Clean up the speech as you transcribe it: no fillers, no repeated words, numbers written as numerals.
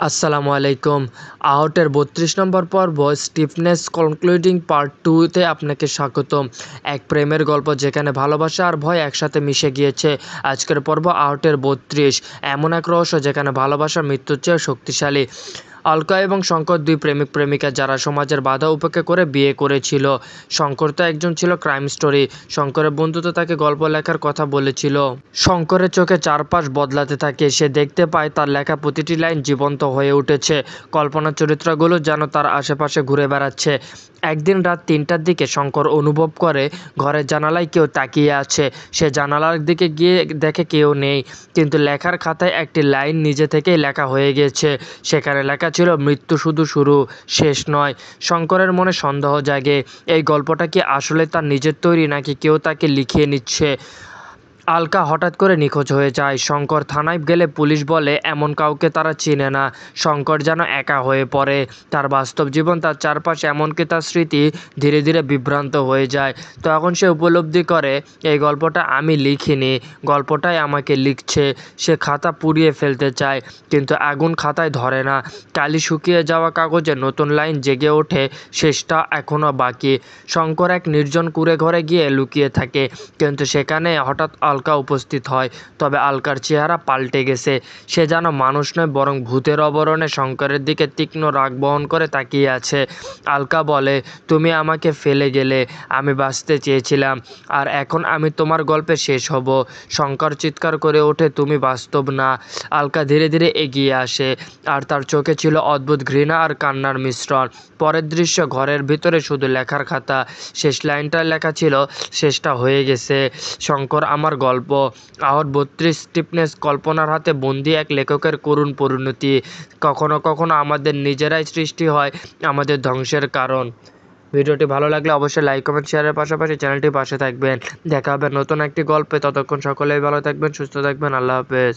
আসসালামু আলাইকুম। আউটের ৩২ নম্বর পর্ব স্টিফনেস কনক্লুডিং পার্ট 2-তে আপনাকে স্বাগতম। এক প্রেমের গল্প যেখানে ভালোবাসা আর ভয় একসাথে মিশে গিয়েছে। আজকের পর্ব আউটের ৩২। এমন এক রহস্য যেখানে ভালোবাসা মৃত্যুর চেয়েও শক্তিশালী। অলকা এবং শঙ্কর দুই প্রেমিক প্রেমিকা যারা সমাজের বাধা উপেক্ষা করে বিয়ে করেছিল। শঙ্কর তো একজন ছিল ক্রাইম স্টোরি। শঙ্করের বন্ধু তো তাকে গল্প লেখার কথা বলেছিল। শঙ্করের চোখে চারপাশ বদলাতে থাকে। সে দেখতে পায় তার লেখা প্রতিটি লাইন জীবন্ত হয়ে উঠেছে। কল্পনার চরিত্রগুলো যেন তার আশেপাশে ঘুরে বেড়াচ্ছে। একদিন রাত ৩টার দিকে শঙ্কর অনুভব করে ঘরের জানালায় কেউ তাকিয়ে আছে। সে জানালার দিকে গিয়ে দেখে কেউ নেই, কিন্তু লেখার খাতায় একটি লাইন নিজে থেকেই লেখা হয়ে গেছে। সেখানে লেখা ছিল, মৃত্যু শুধু শুরু, শেষ নয়। শঙ্করের মনে সন্দেহ জাগে, এই গল্পটা কি আসলে তার নিজের তৈরি নাকি কেউ তাকে লিখিয়ে নিচ্ছে। আলকা হঠাৎ করে নিখোঁজ হয়ে যায়। শঙ্কর থানায় গেলে পুলিশ বলে এমন কাউকে তারা চিনে না। শঙ্কর যেন একা হয়ে পড়ে। তার বাস্তব জীবন, তার চারপাশ, এমনকি তার স্মৃতি ধীরে ধীরে বিভ্রান্ত হয়ে যায়। তখন সে উপলব্ধি করে, এই গল্পটা আমি লিখিনি, গল্পটাই আমাকে লিখছে। সে খাতা পুড়িয়ে ফেলতে চায়, কিন্তু আগুন খাতায় ধরে না। কালি শুকিয়ে যাওয়া কাগজে নতুন লাইন জেগে ওঠে, শেষটা এখনও বাকি। শঙ্কর এক নির্জন কুঁড়ে ঘরে গিয়ে লুকিয়ে থাকে, কিন্তু সেখানে হঠাৎ আলকা উপস্থিত হয়। তবে আলকার চেহারা পাল্টে গেছে। সে যেন মানুষ নয়, বরং ভূতের আবরণে শঙ্করের দিকে তীক্ষ্ণ রাগ বহন করে তাকিয়ে আছে। আলকা বলে, তুমি আমাকে ফেলে গেলে, আমি বাঁচতে চেয়েছিলাম, আর এখন আমি তোমার গল্পে শেষ হব। শঙ্কর চিৎকার করে ওঠে, তুমি বাস্তব না। আলকা ধীরে ধীরে এগিয়ে আসে, আর তার চোখে ছিল অদ্ভুত ঘৃণা আর কান্নার মিশ্রণ। পরের দৃশ্য, ঘরের ভিতরে শুধু লেখার খাতা। শেষ লাইনটা লেখা ছিল, শেষটা হয়ে গেছে শঙ্কর, আমার গল্প। আহট ৩২ স্টিফনেস কল্পনার হাতে বন্দি এক লেখকের করুণ পরিণতি। কখনো কখনো আমাদের নিজেরাই সৃষ্টি হয় আমাদের ধ্বংসের কারণ। ভিডিওটি ভালো লাগলে অবশ্যই লাইক, কমেন্ট, শেয়ারের পাশাপাশি চ্যানেলটির পাশে থাকবেন। দেখা হবে নতুন একটি গল্পে। ততক্ষণ সকলেই ভালো থাকবেন, সুস্থ থাকবেন। আল্লাহ হাফেজ।